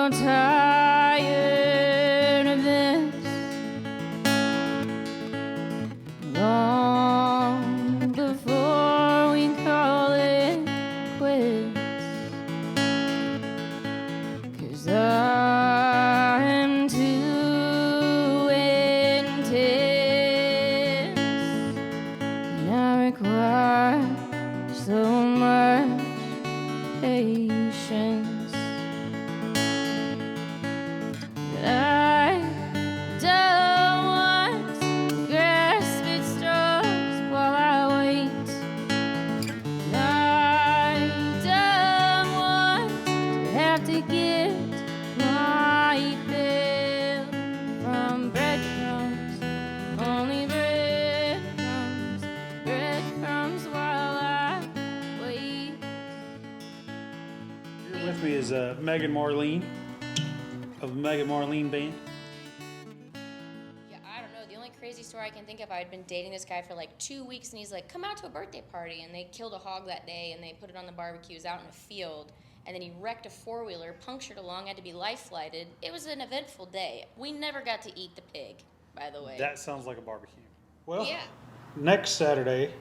so tired of this. Long before we call it quits. 'Cause I'm too intense, and I require so much patience that I don't want to grasp at straws while I wait. And I don't want to have to get my fill from breadcrumbs, only breadcrumbs, breadcrumbs while I wait. Here with me is Megan Marlene of the Megan Marlene Band. Yeah, I don't know. The only crazy story I can think of, I had been dating this guy for like 2 weeks, and he's like, come out to a birthday party. And they killed a hog that day, and they put it on the barbecue. It was out in a field. And then he wrecked a four-wheeler, punctured along, had to be life-flighted. It was an eventful day. We never got to eat the pig, by the way. That sounds like a barbecue. Well, Yeah. next Saturday,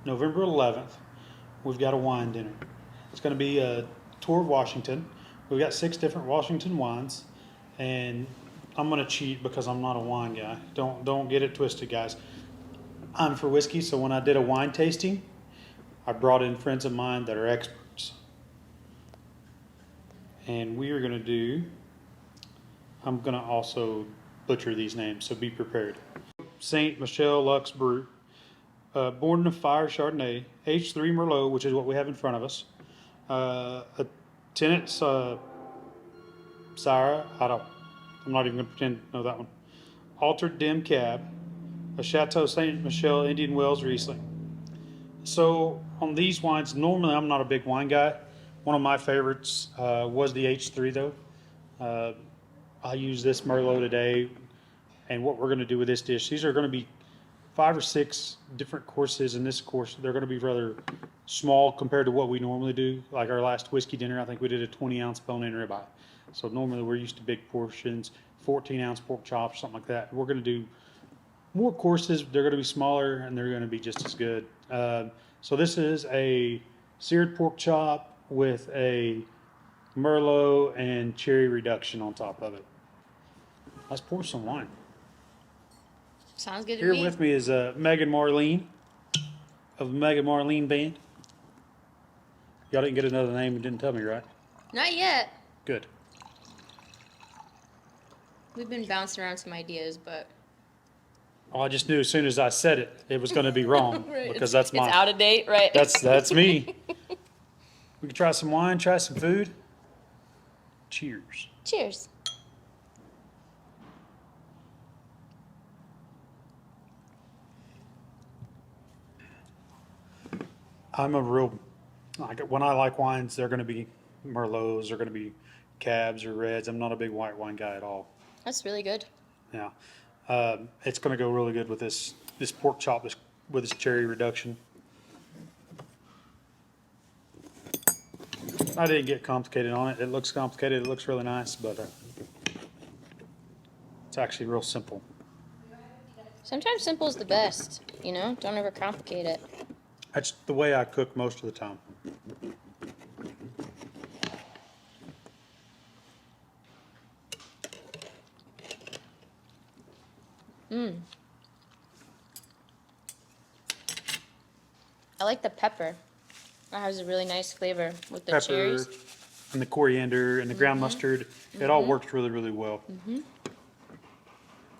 November 11th, we've got a wine dinner. It's going to be a tour of Washington. We've got 6 different Washington wines, and I'm going to cheat because I'm not a wine guy. Don't get it twisted, guys. I'm for whiskey, so when I did a wine tasting, I brought in friends of mine that are experts. And we are going to do, I'm going to also butcher these names, so be prepared. Saint Michelle Lux Brew, Born in Fire Chardonnay, H3 Merlot, which is what we have in front of us, a Tenant Syrah, I'm not even going to pretend to know that one, Altered Dim Cab, a Chateau Saint Michelle Indian Wells Riesling. So on these wines, normally I'm not a big wine guy. One of my favorites was the H3 though. I use this Merlot today, and what we're going to do with this dish, these are going to be 5 or 6 different courses. In this course, they're going to be rather small compared to what we normally do. Like our last whiskey dinner, I think we did a 20-ounce bone-in ribeye. So normally we're used to big portions, 14-ounce pork chops, something like that. We're going to do more courses. They're going to be smaller, and they're going to be just as good. So this is a seared pork chop with a Merlot and cherry reduction on top of it. Let's pour some wine. Sounds good to Here me. with me is Megan Marlene of the Megan Marlene Band. Y'all didn't get another name and didn't tell me, right? Not yet. Good. We've been bouncing around some ideas, but Well, I just knew as soon as I said it, it was going to be wrong Right. because that's it's mine. out of date, right? That's me. We can try some wine, try some food. Cheers. Cheers. I'm a real, when I like wines, they're going to be Merlots, they're going to be Cabs or Reds. I'm not a big white wine guy at all. That's really good. Yeah. It's going to go really good with this pork chop with this cherry reduction. I didn't get complicated on it. It looks complicated. It looks really nice, but it's actually real simple. Sometimes simple is the best, you know? Don't ever complicate it. That's the way I cook most of the time. I like the pepper. That has a really nice flavor with the Pepper cherries. and the coriander and the ground mustard. It all works really, really well.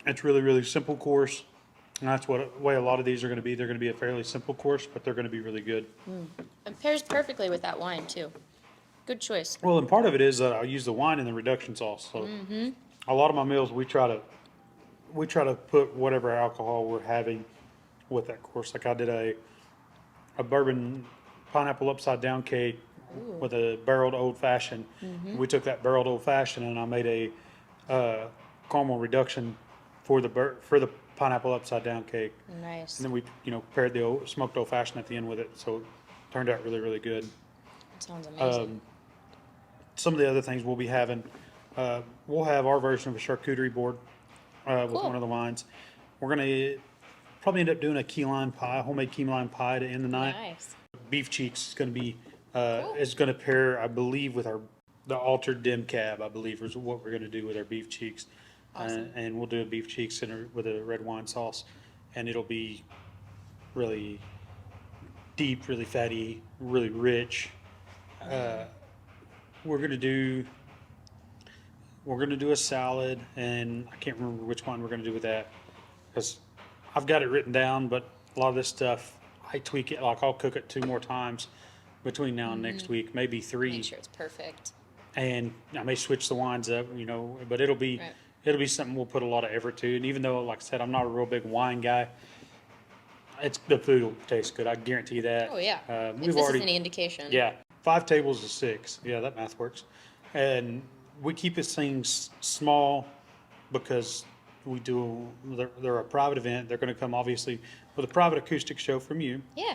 It's really, really simple course. And that's what way a lot of these are going to be. They're going to be a fairly simple course, but they're going to be really good. It pairs perfectly with that wine, too. Good choice. Well, and part of it is that I use the wine in the reduction sauce. So a lot of my meals, we try to put whatever alcohol we're having with that course. Like I did a bourbon pineapple upside down cake with a barreled old fashioned. We took that barreled old fashioned and I made a caramel reduction for the pineapple upside down cake. Nice. And then we paired the smoked old fashioned at the end with it, so it turned out really, really good. Sounds amazing. Some of the other things we'll be having, We'll have our version of a charcuterie board with Cool. one of the wines. We're gonna probably end up doing a key lime pie, homemade key lime pie to end the night. Nice. Beef cheeks is gonna be Cool. is gonna pair, I believe, with the altered dim cab. I believe is what we're gonna do with our beef cheeks. Awesome. And we'll do a beef cheeks with a red wine sauce, and it'll be really deep, really fatty, really rich. We're gonna do a salad, and I can't remember which one we're gonna do with that because I've got it written down, but a lot of this stuff I tweak it. Like I'll cook it 2 more times between now and next week, maybe 3, Make sure it's perfect. and I may switch the wines up, but it'll be Right. it'll be something we'll put a lot of effort to. And even though, like I said, I'm not a real big wine guy, the food will taste good. I guarantee you that. Oh yeah. We've If this already is any indication. yeah, 5 tables is 6. Yeah, that math works. And we keep these things small because they're a private event. They're going to come obviously with a private acoustic show from you. Yeah.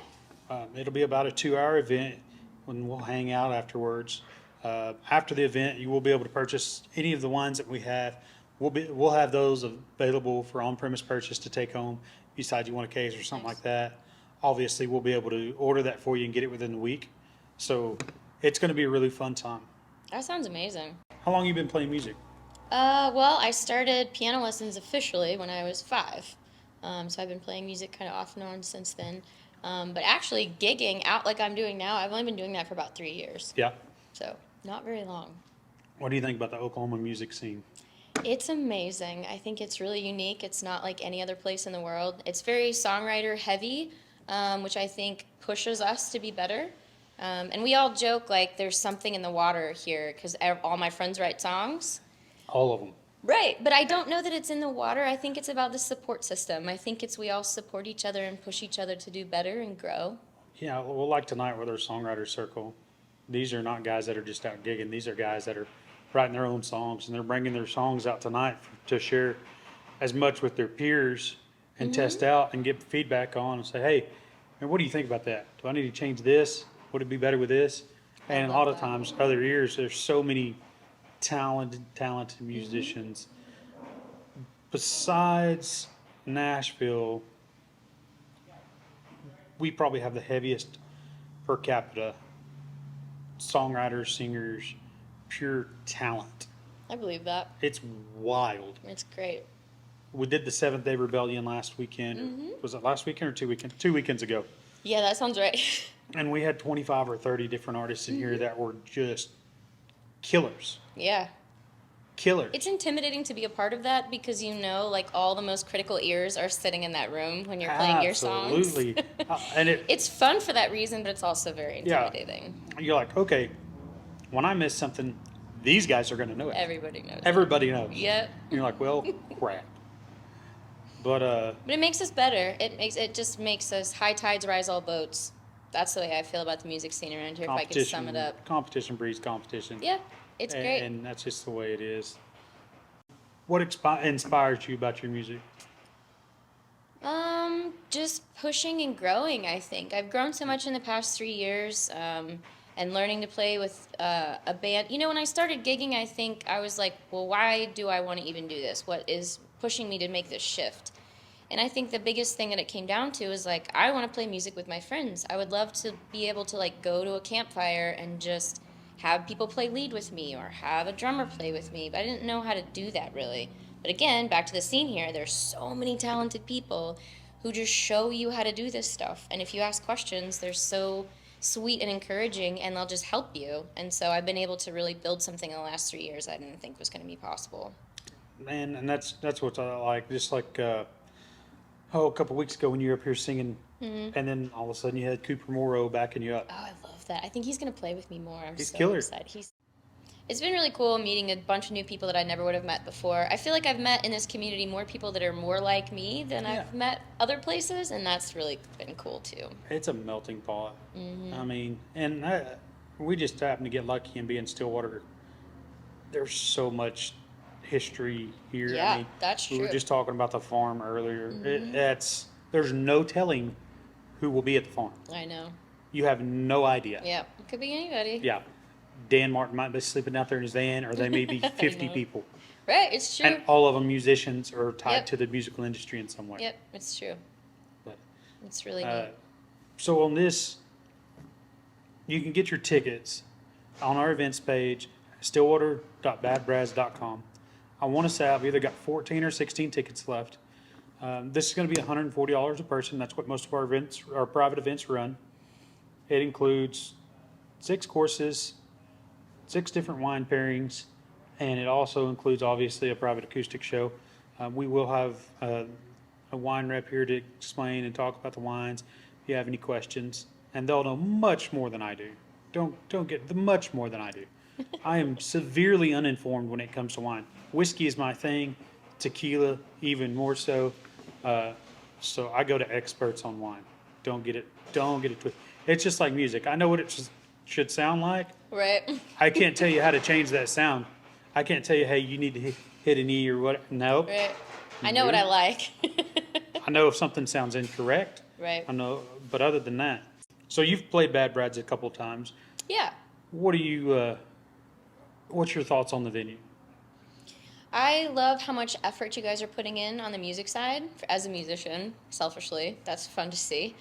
It'll be about a 2-hour event when we'll hang out afterwards. After the event, you will be able to purchase any of the wines that we have. We'll have those available for on-premise purchase to take home. Besides, you want a case or something Nice. like that. Obviously, we'll be able to order that for you and get it within the week. So it's going to be a really fun time. That sounds amazing. How long you been playing music? Well, I started piano lessons officially when I was 5. So I've been playing music kind of off and on since then. But actually, gigging out like I'm doing now, I've only been doing that for about 3 years. Yeah. So not very long. What do you think about the Oklahoma music scene? It's amazing. I think it's really unique. It's not like any other place in the world. It's very songwriter heavy, which I think pushes us to be better. And we all joke like there's something in the water here because all my friends write songs. All of them. Right, but I don't know that it's in the water. I think it's about the support system. I think it's we all support each other and push each other to do better and grow. Yeah, well, like tonight with our songwriter circle, these are not guys that are just out gigging. These are guys that are writing their own songs, and they're bringing their songs out tonight to share as much with their peers and test out and get feedback on and say, hey, man, what do you think about that? Do I need to change this? Would it be better with this? And a lot of times, other ears, there's so many talented musicians. Besides Nashville, we probably have the heaviest per capita songwriters, singers, pure talent. I believe that. It's wild. It's great. We did the Seventh Day Rebellion last weekend. Was it last weekend or 2 weekends ago? Yeah, that sounds right. And we had 25 or 30 different artists in here that were just killers. Yeah. Killers. It's intimidating to be a part of that because like all the most critical ears are sitting in that room when you're playing your songs. Absolutely. And It's fun for that reason, but it's also very intimidating. you're like, okay, when I miss something, these guys are going to know it. Everybody knows. Everybody knows. Yep. And you're like, well, crap. But But it makes us better. It just makes us high tides rise all boats. That's the way I feel about the music scene around here. If I could sum it up. Competition breeds competition. Yeah, it's great. And that's just the way it is. What inspires you about your music? Just pushing and growing, I think. I've grown so much in the past 3 years, and learning to play with a band. When I started gigging, I think I was like, well, why do I want to even do this? What is pushing me to make this shift? And I think the biggest thing that it came down to is like, I want to play music with my friends. I would love to be able to like go to a campfire and just have people play lead with me or have a drummer play with me. But I didn't know how to do that really. But again, back to the scene here, there's so many talented people who just show you how to do this stuff. And if you ask questions, they're so sweet and encouraging, and they'll just help you. And so I've been able to really build something in the last 3 years I didn't think was going to be possible. Man, and that's what I like. Just like a couple weeks ago when you were up here singing, and then all of a sudden you had Cooper Morrow backing you up. Oh, I love that. I think he's going to play with me more. He's so killer. excited. It's been really cool meeting a bunch of new people that I never would have met before. I feel like I've met in this community more people that are more like me than I've met other places, and that's really been cool too. It's a melting pot. I mean, and we just happen to get lucky and be in Stillwater. There's so much history here. Yeah, I mean, that's we were true. just talking about the farm earlier. There's no telling who will be at the farm. I know. You have no idea. Yeah, it could be anybody. Yeah. Dan Martin might be sleeping out there in his van, or they may be 50 know. people. Right, it's true. And all of them musicians or tied Yep. to the musical industry in some way. Yep, it's true. But, It's really neat. so on this, you can get your tickets on our events page, stillwater.badbrads.com. I want to say I've either got 14 or 16 tickets left. This is going to be $140 a person. That's what most of our events, our private events, run. It includes 6 courses, 6 different wine pairings, and it also includes obviously a private acoustic show. We will have a wine rep here to explain and talk about the wines if you have any questions, and they'll know much more than I do. Don't get the much more than I do. I am severely uninformed when it comes to wine. Whiskey is my thing, tequila even more so. So I go to experts on wine. Don't get it twisted. It's just like music. I know what it should sound like. Right. I can't tell you how to change that sound. I can't tell you, hey, you need to hit an E or what. No. Right. I know what I like. I know if something sounds incorrect. Right. I know, but other than that. So you've played Bad Brads a couple of times. Yeah. What do you, what's your thoughts on the venue? I love how much effort you guys are putting in on the music side. As a musician, selfishly, that's fun to see.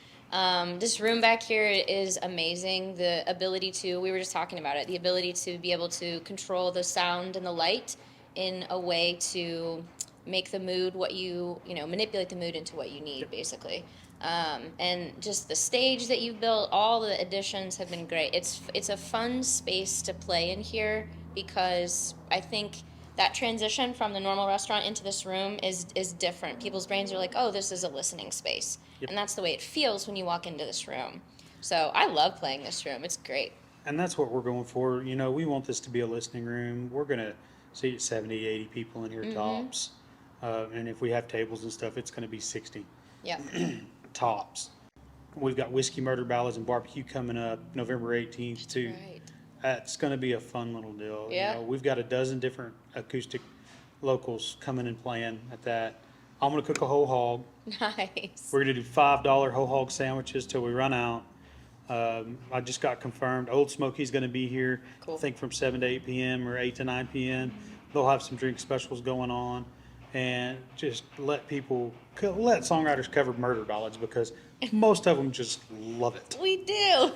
This room back here is amazing. The ability to, we were just talking about it, the ability to be able to control the sound and the light in a way to make the mood what you manipulate the mood into what you need, basically. And just the stage that you've built, all the additions have been great. It's a fun space to play in here because I think that transition from the normal restaurant into this room is different. People's brains are like, oh, this is a listening space. Yep. And that's the way it feels when you walk into this room. So I love playing this room. It's great. And that's what we're going for. You know, we want this to be a listening room. We're going to seat 70, 80 people in here tops. And if we have tables and stuff, it's going to be 60. Yeah. Tops. We've got Whiskey Murder Ballads and Barbecue coming up November 18th too. Right. That's going to be a fun little deal. Yeah. You know, we've got a dozen different acoustic locals coming and playing at that. I'm going to cook a whole hog. Nice. We're going to do $5 whole hog sandwiches till we run out. I just got confirmed. Old Smoky's going to be here. Cool. I think from 7 to 8 p.m. or 8 to 9 p.m. They'll have some drink specials going on. And just let songwriters cover murder ballads because most of them just love it. We do.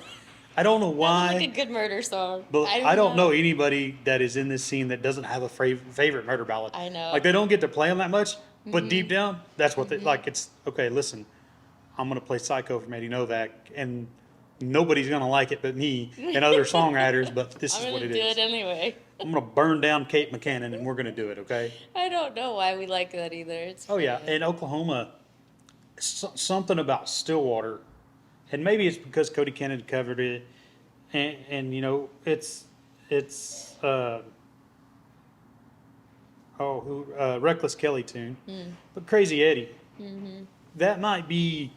I don't know why. Sounds like a good murder song. But I don't know anybody that is in this scene that doesn't have a favorite murder ballad. I know. Like they don't get to play them that much, but deep down, that's what they like. It's okay. Listen, I'm gonna play Psycho from Eddie Novak, and nobody's gonna like it but me and other songwriters. But this is what it is. I'm gonna do it anyway. I'm gonna burn down Kate McCannon, and we're gonna do it. Okay. I don't know why we like that either. It's Oh yeah, funny. in Oklahoma, something about Stillwater, and maybe it's because Cody Kennedy covered it, and you know it's Reckless Kelly tune, but Crazy Eddie. That might be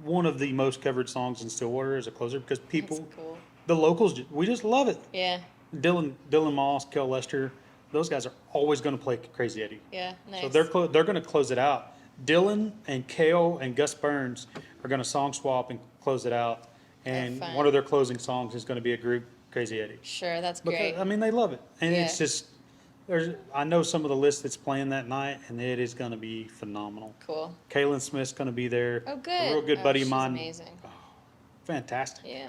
one of the most covered songs in Stillwater as a closer because people, That's cool. the locals, we just love it. Yeah. Dylan Moss, Kel Lester, those guys are always going to play Crazy Eddie. Yeah. Nice. So they're going to close it out. Dylan and Kale and Gus Burns are going to song swap and close it out. And fun. one of their closing songs is going to be a group, Crazy Eddie. Sure, that's Because, great. I mean, they love it. And Yeah. it's just, I know some of the lists that's playing that night, and it is going to be phenomenal. Cool. Kaylin Smith's going to be there. Oh, good. A real good buddy of she's mine. Amazing. Fantastic. Yeah.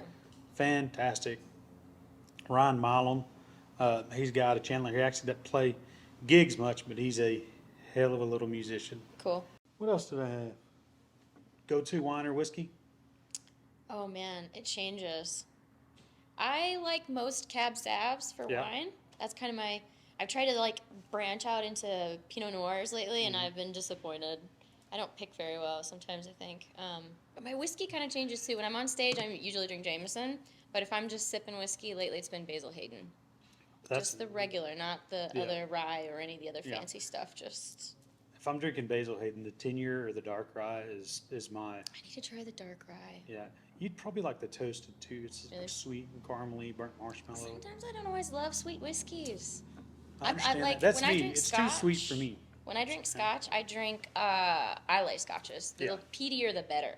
Fantastic. Ryan Milam, he's a guy out of Chandler. He actually doesn't play gigs much, but he's a hell of a little musician. Cool. What else did I have? Go-to wine or whiskey? Oh man, it changes. I like most Cab Savs for Yeah. wine. That's kind of my. I've tried to like branch out into Pinot Noirs lately, and I've been disappointed. I don't pick very well sometimes, I think. But my whiskey kind of changes too. When I'm on stage, I usually drink Jameson. But if I'm just sipping whiskey, lately it's been Basil Hayden. Just the regular, not the other rye or any of the other fancy stuff. Just. If I'm drinking Basil Hayden, the 10-year or the dark rye is my. I need to try the dark rye. Yeah, you'd probably like the toasted too. It's Really? sweet and caramely, burnt marshmallow. Sometimes I don't always love sweet whiskeys. I understand like, that. That's when I me. drink It's too sweet for scotch- me. When I drink scotch, I drink Islay scotches. The Yeah. peatier, the better.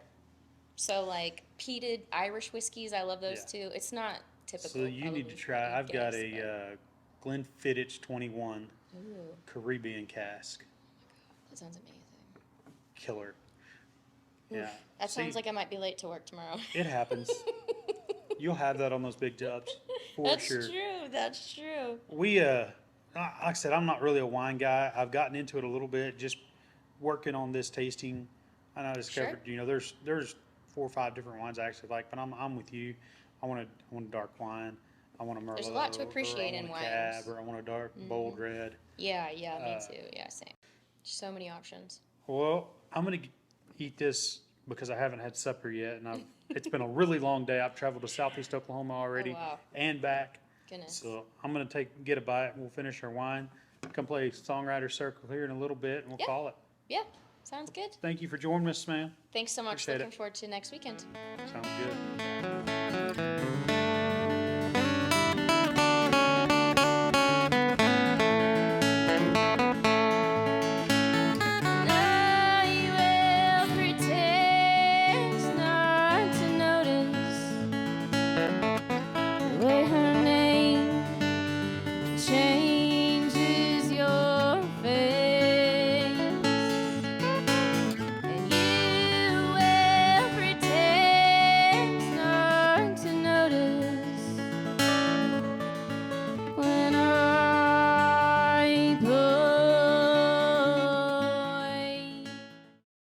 So, like, peated Irish whiskeys, I love those Yeah. too. It's not typical. So you need to probably try. what you'd I've got guess, but- a Glenfiddich 21 Ooh, Caribbean cask. that sounds amazing. Killer. Oof, Yeah. that See, sounds like I might be late to work tomorrow. it happens. You'll have that on those big jobs for That's sure. true. That's true. We like I said, I'm not really a wine guy. I've gotten into it a little bit, just working on this tasting, and I discovered, Sure. there's 4 or 5 different wines I actually like. But I'm with you. I want a dark wine. I want a Merlot. There's a lot to or appreciate I in want a Cab, wines. or I want a dark bold red. Yeah, yeah, me Uh, too. Yeah, same. So many options. Well, I'm gonna eat this because I haven't had supper yet, and it's been a really long day. I've traveled to Southeast Oklahoma already Oh, wow. and back. Goodness. So I'm gonna get a bite, and we'll finish our wine. Come play Songwriter Circle here in a little bit, and we'll Yeah. call it. Yeah, sounds good. Thank you for joining us, man. Thanks so much. Appreciate Looking it. forward to next weekend. Sounds good.